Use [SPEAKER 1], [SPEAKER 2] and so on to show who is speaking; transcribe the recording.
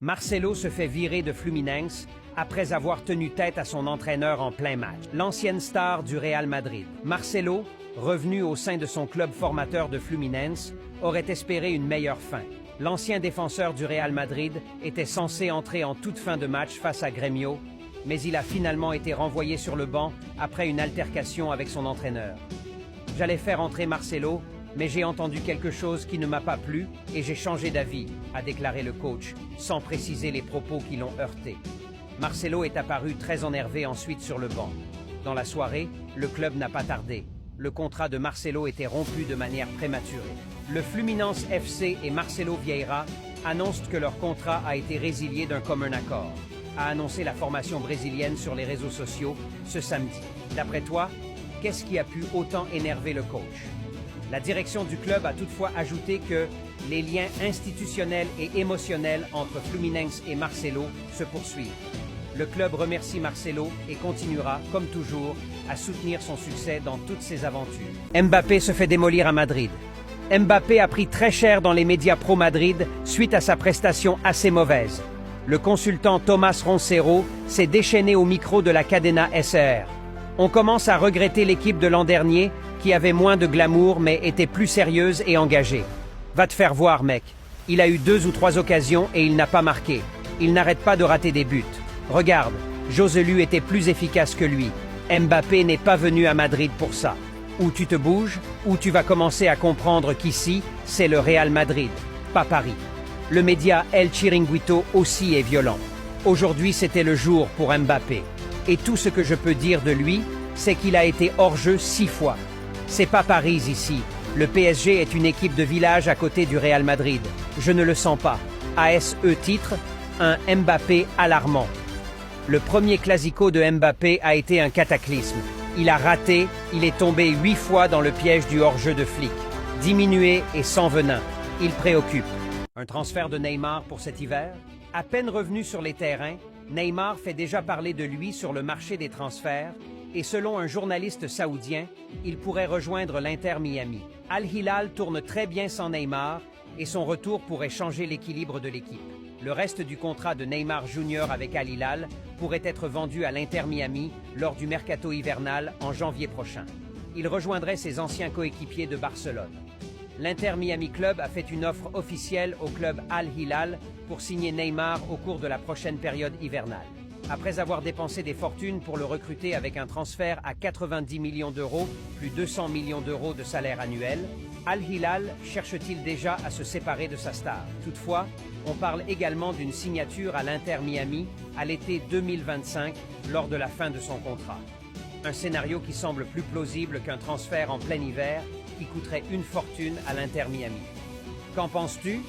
[SPEAKER 1] Marcelo se fait virer de Fluminense après avoir tenu tête à son entraîneur en plein match. L'ancienne star du Real Madrid, Marcelo, revenu au sein de son club formateur de Fluminense, aurait espéré une meilleure fin. L'ancien défenseur du Real Madrid était censé entrer en toute fin de match face à Grêmio, mais il a finalement été renvoyé sur le banc après une altercation avec son entraîneur. J'allais faire entrer Marcelo, mais j'ai entendu quelque chose qui ne m'a pas plu et j'ai changé d'avis, a déclaré le coach, sans préciser les propos qui l'ont heurté. Marcelo est apparu très énervé ensuite sur le banc. Dans la soirée, le club n'a pas tardé. Le contrat de Marcelo était rompu de manière prématurée. Le Fluminense FC et Marcelo Vieira annoncent que leur contrat a été résilié d'un commun accord, a annoncé la formation brésilienne sur les réseaux sociaux ce samedi. D'après toi, qu'est-ce qui a pu autant énerver le coach? La direction du club a toutefois ajouté que les liens institutionnels et émotionnels entre Fluminense et Marcelo se poursuivent. Le club remercie Marcelo et continuera, comme toujours, à soutenir son succès dans toutes ses aventures. Mbappé se fait démolir à Madrid. Mbappé a pris très cher dans les médias pro-Madrid suite à sa prestation assez mauvaise. Le consultant Thomas Roncero s'est déchaîné au micro de la Cadena SR. On commence à regretter l'équipe de l'an dernier qui avait moins de glamour mais était plus sérieuse et engagée. Va te faire voir, mec. Il a eu 2 ou 3 occasions et il n'a pas marqué. Il n'arrête pas de rater des buts. Regarde, Joselu était plus efficace que lui. Mbappé n'est pas venu à Madrid pour ça. Ou tu te bouges, ou tu vas commencer à comprendre qu'ici, c'est le Real Madrid, pas Paris. Le média El Chiringuito aussi est violent. Aujourd'hui, c'était le jour pour Mbappé. Et tout ce que je peux dire de lui, c'est qu'il a été hors-jeu 6 fois. C'est pas Paris ici. Le PSG est une équipe de village à côté du Real Madrid. Je ne le sens pas. ASE titre, un Mbappé alarmant. Le premier classico de Mbappé a été un cataclysme. Il a raté, il est tombé 8 fois dans le piège du hors-jeu de flic. Diminué et sans venin. Il préoccupe. Un transfert de Neymar pour cet hiver? À peine revenu sur les terrains, Neymar fait déjà parler de lui sur le marché des transferts et selon un journaliste saoudien, il pourrait rejoindre l'Inter Miami. Al Hilal tourne très bien sans Neymar et son retour pourrait changer l'équilibre de l'équipe. Le reste du contrat de Neymar Jr. avec Al Hilal pourrait être vendu à l'Inter Miami lors du mercato hivernal en janvier prochain. Il rejoindrait ses anciens coéquipiers de Barcelone. L'Inter Miami Club a fait une offre officielle au club Al Hilal pour signer Neymar au cours de la prochaine période hivernale. Après avoir dépensé des fortunes pour le recruter avec un transfert à 90 millions d'euros, plus 200 millions d'euros de salaire annuel, Al Hilal cherche-t-il déjà à se séparer de sa star? Toutefois, on parle également d'une signature à l'Inter Miami à l'été 2025 lors de la fin de son contrat. Un scénario qui semble plus plausible qu'un transfert en plein hiver qui coûterait une fortune à l'Inter Miami. Qu'en penses-tu?